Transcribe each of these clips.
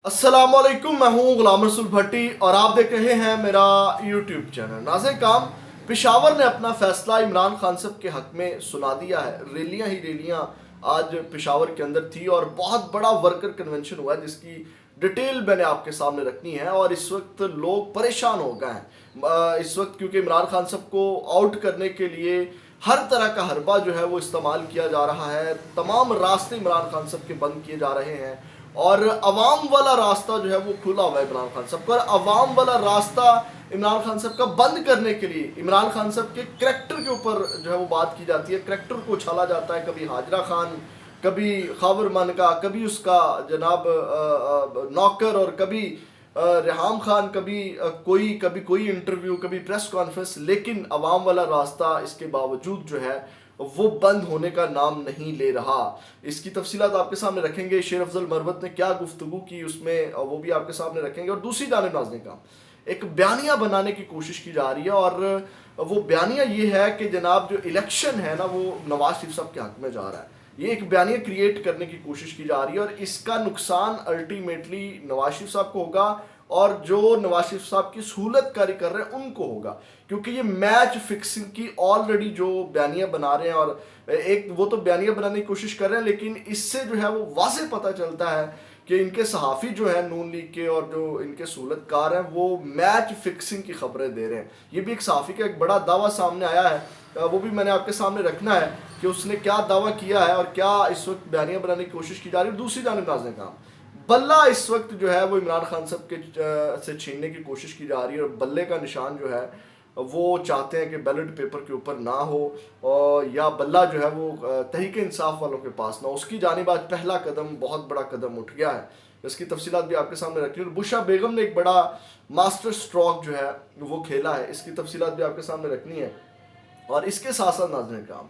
अस्सलामुअलैकुम, मैं हूं गुलाम रसूल भट्टी और आप देख रहे हैं मेरा यूट्यूब चैनल। नाज़रीन काम, पेशावर ने अपना फैसला इमरान खान साहब के हक में सुना दिया है। रैलियां ही रैलियां आज पेशावर के अंदर थी और बहुत बड़ा वर्कर कन्वेंशन हुआ है जिसकी डिटेल मैंने आपके सामने रखनी है। और इस वक्त लोग परेशान हो गए हैं इस वक्त, क्योंकि इमरान खान साहब को आउट करने के लिए हर तरह का हरबा जो है वो इस्तेमाल किया जा रहा है। तमाम रास्ते इमरान खान साहब के बंद किए जा रहे हैं और अवाम वाला रास्ता जो है वो खुला हुआ है इमरान खान साहब का। और अवाम वाला रास्ता इमरान खान साहब का बंद करने के लिए इमरान खान साहब के करैक्टर के ऊपर जो है वो बात की जाती है। करैक्टर को उछाला जाता है, कभी हाजरा खान, कभी खबर मन का, कभी उसका जनाब नौकर, और कभी रेहाम खान, कभी कोई इंटरव्यू, कभी प्रेस कॉन्फ्रेंस। लेकिन अवाम वाला रास्ता इसके बावजूद जो है वो बंद होने का नाम नहीं ले रहा। इसकी तफसीलात आपके सामने रखेंगे। शेर अफजल मरवत ने क्या गुफ्तगू की उसमें वो भी आपके सामने रखेंगे। और दूसरी जानिब नाज़रीन का एक बयानिया बनाने की कोशिश की जा रही है और वो बयानिया ये है कि जनाब जो इलेक्शन है ना वो नवाज शरीफ साहब के हक में जा रहा है। ये एक बयानिया क्रिएट करने की कोशिश की जा रही है और इसका नुकसान अल्टीमेटली नवाज शरीफ साहब को होगा और जो नवाज शरीफ साहब की सहूलत कारी कर रहे हैं उनको होगा, क्योंकि ये मैच फिक्सिंग की ऑलरेडी जो बयानिया बना रहे हैं। और एक वो तो बयानिया बनाने की कोशिश कर रहे हैं, लेकिन इससे जो है वो वाज़ेह पता चलता है कि इनके सहाफ़ी जो है नून लीग के और जो इनके सहूलतकार हैं वो मैच फिक्सिंग की खबरें दे रहे हैं। ये भी एक सहाफ़ी का एक बड़ा दावा सामने आया है, वो भी मैंने आपके सामने रखना है कि उसने क्या दावा किया है और क्या इस वक्त बयानिया बनाने की कोशिश की जा रही है। दूसरी जानिब नाज़रीन का बल्ला इस वक्त जो है वो इमरान खान साहब के से छीनने की कोशिश की जा रही है। और बल्ले का निशान जो है वो चाहते हैं कि बैलेट पेपर के ऊपर ना हो और या बल्ला जो है वो तहरीक इंसाफ वालों के पास ना हो। उसकी जानिब आज पहला कदम, बहुत बड़ा कदम उठ गया है। इसकी तफसीलात भी आपके सामने रखी है। और बुशरा बेगम ने एक बड़ा मास्टर स्ट्रोक जो है वो खेला है, इसकी तफसीलात भी आपके सामने रखनी है। और इसके साथ साथ नाज़रीन काम,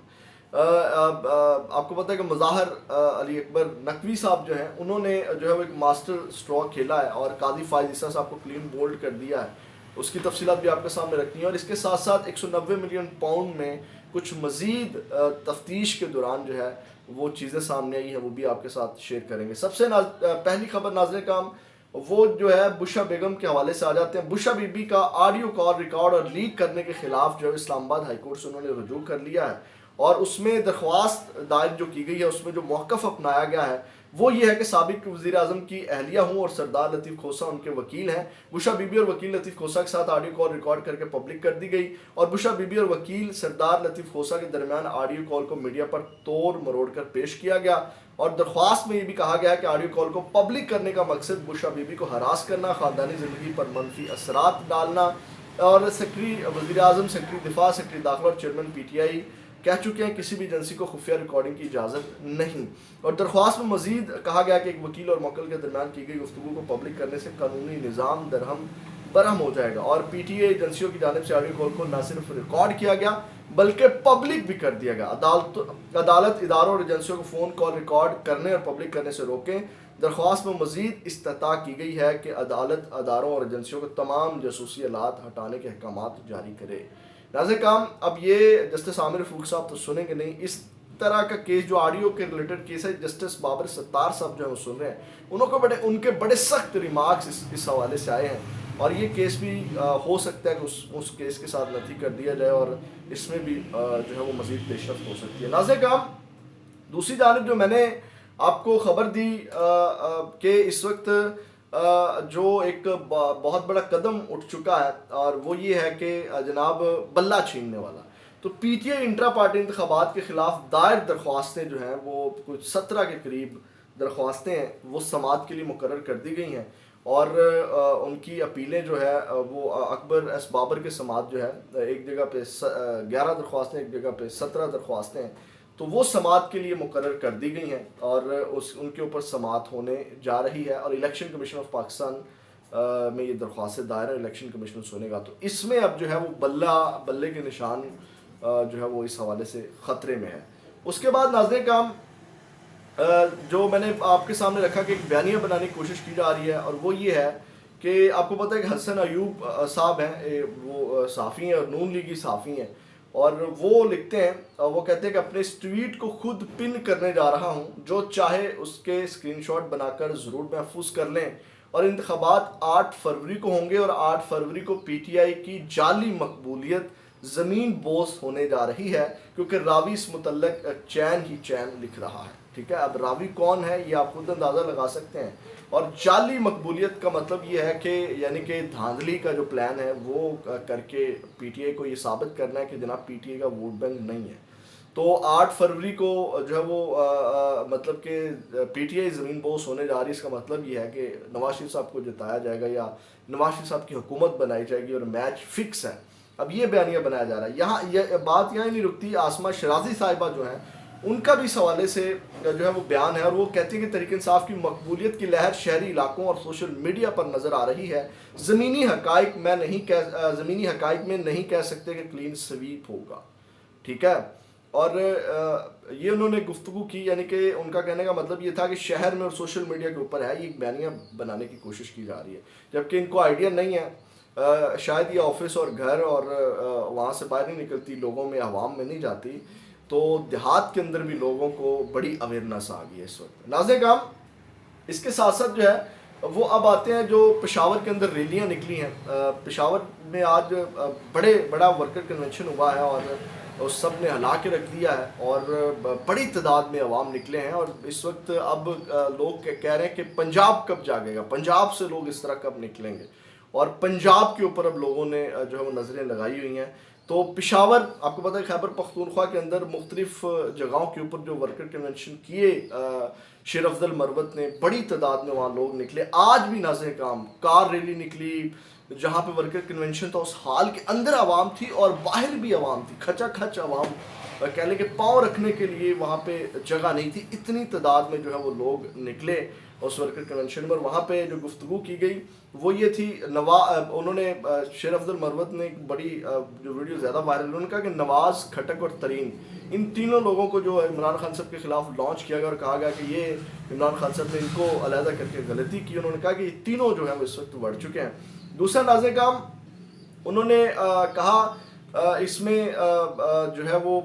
आपको पता है कि मुज़ाहिर अली अकबर नकवी साहब जो हैं उन्होंने जो है वो एक मास्टर स्ट्रोक खेला है और काजी फायद ईसा साहब को क्लीन बोल्ड कर दिया है। उसकी तफसीलात भी आपके सामने रखनी है। और इसके साथ साथ 190 मिलियन पाउंड में कुछ मज़ीद तफ्तीश के दौरान जो है वो चीज़ें सामने आई हैं, वो भी आपके साथ शेयर करेंगे। सबसे पहली खबर नाज़रीन काम वो जो है बुशरा बेगम के हवाले से आ जाते हैं। बुशरा बीबी का ऑडियो कॉल रिकॉर्ड और लीक करने के खिलाफ जो है इस्लामाबाद हाई कोर्ट से उन्होंने रुजू कर लिया है और उसमें दरख्वास्त दायर जो की गई है उसमें जो मौक़िफ़ अपनाया गया है वो ये है कि साबिक वज़ीर आज़म की अहलिया हूँ और सरदार लतीफ़ खोसा उनके वकील हैं। बुशरा बीबी और वकील लतीफ़ खोसा के साथ ऑडियो कॉल रिकॉर्ड करके पब्लिक कर दी गई और बुशरा बीबी और वकील सरदार लतीफ़ खोसा के दरमियान ऑडियो कॉल को मीडिया पर तोड़ मरोड़ कर पेश किया गया। और दरख्वास्त में ये भी कहा गया है कि ऑडियो कॉल को पब्लिक करने का मकसद बुशरा बीबी को हरास करना, ख़ानदानी ज़िंदगी पर मनफी असरात डालना। और सेक्रेटरी वज़ीर आज़म, सेक्रेटरी दिफा, सेक्रेटरी दाखिला और चेयरमैन PTI कह चुके हैं किसी भी एजेंसी को खुफिया रिकॉर्डिंग की इजाज़त नहीं। और दरख्वास्त में मजीद कहा गया कि एक वकील और मुवक्किल के दरमियान की गई गुफ्तगू को पब्लिक करने से कानूनी निज़ाम दरहम बरहम हो जाएगा। और PTI एजेंसियों की जानिब से ऑडियो कॉल को न सिर्फ रिकॉर्ड किया गया बल्कि पब्लिक भी कर दिया गया। अदालत इदारों और एजेंसियों को फ़ोन कॉल रिकॉर्ड करने और पब्लिक करने से रोकें। दरख्वास्त में मजीद इस्तिता की गई है कि अदालत अदारों और एजेंसियों को तमाम जासूसी आलात हटाने के अहकामात जारी करे। नाज़रीन काम, अब ये जस्टिस आमिर फ़रूक साहब तो सुनेंगे नहीं। इस तरह का केस जो ऑडियो के रिलेटेड केस है, जस्टिस बाबर सत्तार साहब जो है वो सुन रहे हैं। उनके बड़े सख्त रिमार्क्स इस हवाले से आए हैं और ये केस भी हो सकता है कि उस केस के साथ नथी कर दिया जाए और इसमें भी जो है वो मज़ीद पेशरफ्त हो सकती है। नाज़रीन काम, दूसरी जानिब जो मैंने आपको ख़बर दी कि इस वक्त जो एक बहुत बड़ा कदम उठ चुका है और वो ये है कि जनाब बल्ला छीनने वाला। तो PTI इंट्रा पार्टी इंतखाबात के ख़िलाफ़ दायर दरख्वास्तें जो हैं वो कुछ 17 के करीब दरख्वास्तें हैं वो समाअत के लिए मुकर्रर कर दी गई हैं और उनकी अपीलें जो है वो अकबर एस बाबर के समाअत जो है एक जगह पे 11 दरख्वास्तें, एक जगह पे 17 दरख्वास्तें हैं, तो वो समाअत के लिए मुकर्रर कर दी गई हैं और उनके ऊपर समाअत होने जा रही है। और इलेक्शन कमीशन ऑफ पाकिस्तान में ये दरख्वास्तें दायर है, इलेक्शन कमीशन सुनेगा। तो इसमें अब जो है वो बल्ले के निशान जो है वो इस हवाले से ख़तरे में है। उसके बाद नाज़रीन काम जो मैंने आपके सामने रखा कि एक बयानिया बनाने की कोशिश की जा रही है और वो ये है कि आपको पता है कि हसन अयूब साहब हैं, वो सहाफ़ी हैं और नून लीगी सहाफ़ी हैं और वो लिखते हैं, वो कहते हैं कि अपने इस ट्वीट को खुद पिन करने जा रहा हूं, जो चाहे उसके स्क्रीनशॉट बनाकर ज़रूर महफूज कर लें اور انتخابات 8 فروری کو ہوں گے، اور 8 فروری کو پی ٹی آئی کی جعلی مقبولیت زمین بوس ہونے جا رہی ہے، کیونکہ راوی اس متعلق چین ہی چین لکھ رہا ہے، ٹھیک ہے۔ اب راوی کون ہے یہ آپ خود اندازہ لگا سکتے ہیں، اور جعلی مقبولیت کا مطلب یہ ہے کہ یعنی کہ دھاندلی کا جو پلان ہے وہ کر کے پی ٹی آئی کو یہ ثابت کرنا ہے کہ جناب پی ٹی آئی کا ووٹ بینک نہیں ہے۔ تو 8 فروری کو جو ہے وہ مطلب کہ پی ٹی آئی زمین بوس ہونے جا رہی ہے، اس کا مطلب یہ ہے کہ نواز شریف صاحب کو جتایا جائے گا یا نواز شریف صاحب کی حکومت بنائی جائے گی اور میچ فکس ہے۔ اب یہ بیانیہ بنایا جا رہا ہے، یہاں یہ بات یہاں نہیں رکتی، عاصمہ شرازی صاحبہ جو ہیں ان کا بھی اس حوالے سے جو ہے وہ بیان ہے، اور وہ کہتے ہیں کہ تحریک انصاف کی مقبولیت کی لہر شہری علاقوں اور سوشل میڈیا پر نظر آ رہی ہے، زمینی حقائق میں نہیں کہہ سکتے کہ کلین سویپ ہوگا، ٹھیک ہے۔ اور یہ انہوں نے گفتگو کی، یعنی کہ ان کا کہنے کا مطلب یہ تھا کہ شہر میں اور سوشل میڈیا کے اوپر ہے، یہ ایک بیانیہ بنانے کی کوشش کی جا رہی ہے، جبکہ ان کو آئیڈیا نہیں ہے، شاید یہ آفس اور گھر اور وہاں سے باہر نہیں نکلتی، لوگوں میں عوام میں نہیں جاتی، تو دیہات کے اندر بھی لوگوں کو بڑی اویئرنیس آ گئی ہے اس وقت۔ ناظرین کرام، اس کے ساتھ ساتھ جو ہے وہ اب آتے ہیں جو پشاور کے اندر ریلیاں نکلی ہیں۔ پشاور میں آج بڑا ورکر کنونشن ہوا ہے، اور سب نے ہلا کے رکھ دیا ہے، اور بڑی تعداد میں عوام نکلے ہیں، اور اس وقت اب لوگ کہہ رہے ہیں کہ پنجاب کب جاگے گا، پنجاب سے لوگ اس طرح کب نکلیں گے، اور پنجاب کے اوپر اب لوگوں نے جو ہے وہ نظریں لگائی ہوئی ہیں۔ تو پشاور، آپ کو پتہ ہے خیبر پختونخوا کے اندر مختلف جگہوں کے اوپر جو ورکر کنونشن کیے شیر افضل مروت نے، بڑی تعداد میں وہاں لوگ نکلے۔ آج بھی ناظرین کرام کار ریلی نکلی، جہاں پہ ورکر کنونشن تھا اس ہال کے اندر عوام تھی اور باہر بھی عوام تھی، کھچا کھچ عوام، کہہ لیں کہ پاؤں رکھنے کے لیے وہاں پہ جگہ نہیں تھی، اتنی تعداد میں جو ہے وہ لوگ نکلے اس ورکر کنونشن پر۔ وہاں پہ جو گفتگو کی گئی وہ یہ تھی، انہوں نے شیر افضل مروت نے ایک بڑی جو ویڈیو زیادہ وائرل، انہوں نے کہا کہ نواز، کھٹک اور ترین، ان تینوں لوگوں کو جو عمران خان صاحب کے خلاف لانچ کیا گیا اور کہا گیا کہ یہ عمران خان صاحب نے ان کو علیحدہ کر کے غلطی کی، انہوں نے کہا کہ یہ تینوں جو ہیں وہ اس وقت بڑھ چکے ہیں۔ دوسرا ناظرین کرام، انہوں نے کہا اس میں جو ہے وہ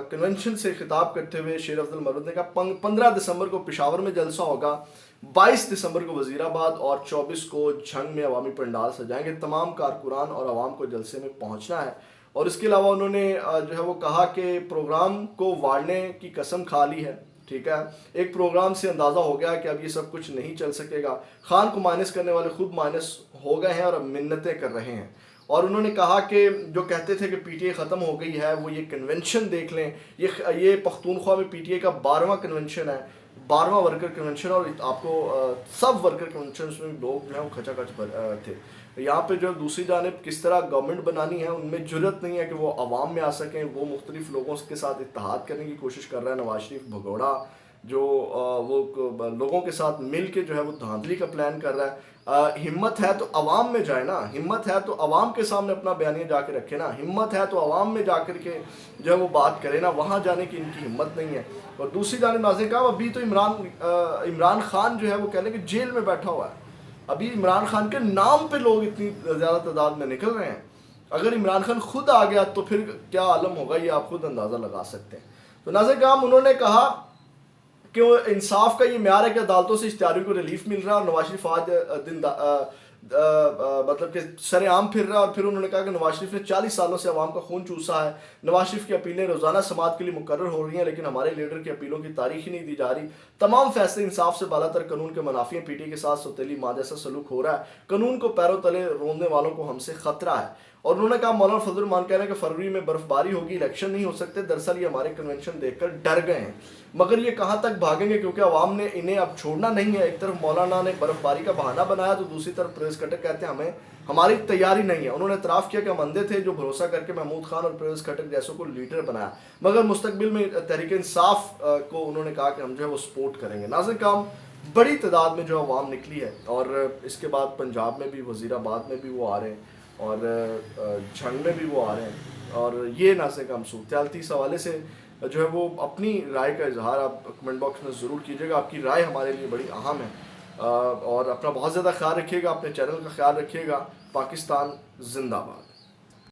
کنونشن سے خطاب کرتے ہوئے شیر افضل مروت نے کہا 15 دسمبر کو پشاور میں جلسہ ہوگا، 22 دسمبر کو وزیر آباد اور 24 کو جھنگ میں عوامی پنڈال سجائیں گے، تمام کارکنان اور عوام کو جلسے میں پہنچنا ہے۔ اور اس کے علاوہ انہوں نے جو ہے وہ کہا کہ پروگرام کو واڑنے کی قسم کھا لی ہے، ٹھیک ہے، ایک پروگرام سے اندازہ ہو گیا کہ اب یہ سب کچھ نہیں چل سکے گا، خان کو مائنس کرنے والے خود مائنس ہو گئے ہیں اور اب منتیں کر رہے ہیں۔ اور انہوں نے کہا کہ جو کہتے تھے کہ پی ٹی آئی ختم ہو گئی ہے، وہ یہ کنونشن دیکھ لیں، یہ پختونخوا میں پی ٹی آئی کا 12واں کنونشن ہے، 12واں ورکر کنونشن، اور آپ کو سب ورکر کنونشنز میں لوگ جو ہیں وہ کھچا کھچ تھے۔ یہاں پہ جو دوسری جانب کس طرح گورنمنٹ بنانی ہے، ان میں جرت نہیں ہے کہ وہ عوام میں آ سکیں، وہ مختلف لوگوں کے ساتھ اتحاد کرنے کی کوشش کر رہا ہے نواز شریف بھگوڑا، جو وہ لوگوں کے ساتھ مل کے جو ہے وہ دھاندلی کا پلان کر رہا ہے۔ ہمت ہے تو عوام میں جائے نا، ہمت ہے تو عوام کے سامنے اپنا بیانیہ جا کے رکھے نا، ہمت ہے تو عوام میں جا کر کے جو ہے وہ بات کرے نا، وہاں جانے کی ان کی ہمت نہیں ہے۔ اور دوسری جانب ناظرین کرام، ابھی تو عمران خان جو ہے وہ کہہ لیں کہ جیل میں بیٹھا ہوا ہے، ابھی عمران خان کے نام پہ لوگ اتنی زیادہ تعداد میں نکل رہے ہیں، اگر عمران خان خود آ گیا تو پھر کیا عالم ہوگا، یہ آپ خود اندازہ لگا سکتے ہیں۔ تو ناظرین کرام، انہوں نے کہا کہ انصاف کا یہ معیار ہے کہ عدالتوں سے اشتہاریوں کو ریلیف مل رہا ہے، اور نواز شریف آج مطلب کہ سر عام پھر رہا ہے، اور پھر انہوں نے کہا کہ نواز شریف نے 40 سالوں سے عوام کا خون چوسا ہے، نواز شریف کی اپیلیں روزانہ سماعت کے لیے مقرر ہو رہی ہیں، لیکن ہمارے لیڈر کی اپیلوں کی تاریخ ہی نہیں دی جا رہی، تمام فیصلے انصاف سے بالا تر قانون کے منافی ہیں، پی ٹی آئی کے ساتھ سوتیلی ماں جیسا سلوک ہو رہا ہے، قانون کو پیروں تلے روندنے والوں کو ہم سے خطرہ ہے۔ اور انہوں نے کہا مولانا فضل الرحمان کہہ رہے ہیں کہ فروری میں برف باری ہوگی، الیکشن نہیں ہو سکتے، دراصل یہ ہمارے کنونشن دیکھ کر ڈر گئے ہیں، مگر یہ کہاں تک بھاگیں گے، کیونکہ عوام نے انہیں اب چھوڑنا نہیں ہے۔ ایک طرف مولانا نے برف باری کا بہانہ بنایا تو دوسری طرف پرویز کھٹک کہتے ہیں ہماری تیاری نہیں ہے۔ انہوں نے اعتراف کیا کہ ہم اندھے تھے جو بھروسہ کر کے محمود خان اور پرویز کھٹک جیسوں کو لیڈر بنایا، مگر مستقبل میں تحریک انصاف کو انہوں نے کہا کہ ہم جو ہے وہ سپورٹ کریں گے۔ ناظرین کرام، بڑی تعداد میں جو عوام نکلی ہے، اور اس کے بعد پنجاب میں بھی، وزیر آباد میں بھی وہ آ رہے ہیں، اور جھنگ میں بھی وہ آ رہے ہیں، اور یہ ناظرین کرام صورتحال تھی۔ اس حوالے سے جو ہے وہ اپنی رائے کا اظہار آپ کمنٹ باکس میں ضرور کیجیے گا، آپ کی رائے ہمارے لیے بڑی اہم ہے، اور اپنا بہت زیادہ خیال رکھیے گا، اپنے چینل کا خیال رکھیے گا۔ پاکستان زندہ باد۔